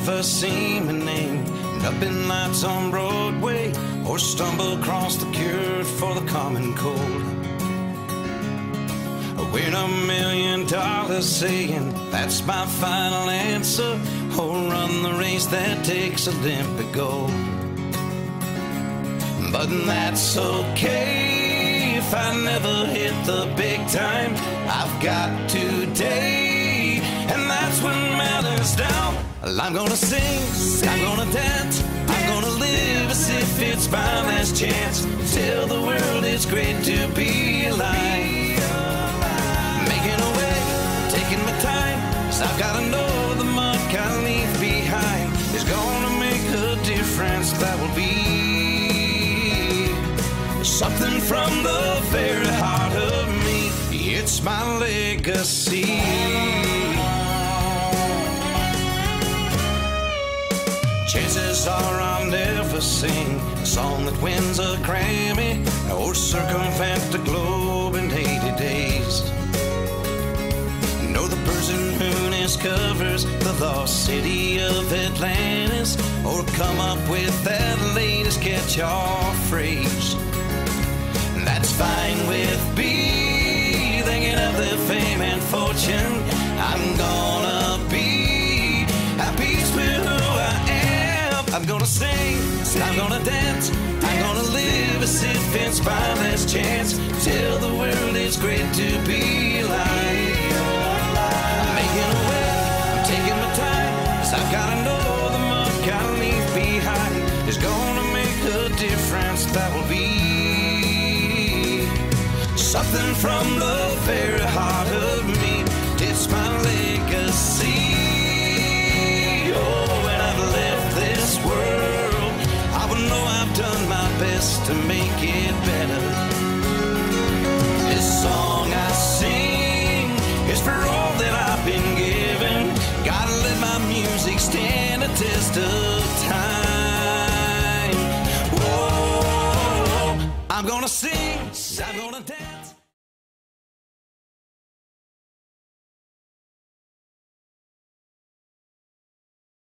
never seen my name up in lights on Broadway, or stumble across the cure for the common cold. I win $1 million saying that's my final answer, or run the race that takes Olympic gold. But that's okay if I never hit the big time. I've got today, and that's what matters now. I'm gonna sing, I'm gonna dance, I'm gonna live as if it's my last chance. Tell the world it's great to be alive. Making a way, taking my time, 'cause I've gotta know the mark I leave behind is gonna make a difference. That will be something from the very heart of me. It's my legacy. Chances are I'll never sing a song that wins a Grammy, or circumvent the globe in 80 days. No, the person who discovers the lost city of Atlantis, or come up with that latest catch-all phrase. That's fine with me, thinking of their fame and fortune. I'm gonna be at peace with who I am. I'm gonna sing, I'm gonna dance, I'm gonna live as if it's my last chance. Tell the world it's great to be alive. I'm making a way, I'm taking my time, 'cause I've gotta know the mark I leave behind is gonna make a difference. That will be something from the very heart of me. It's my legacy. Oh, when I've left this world, I will know I've done my best to make it better. This song I sing is for all that I've been given. Gotta let my music stand a test of time. Whoa, I'm gonna sing, I'm gonna dance.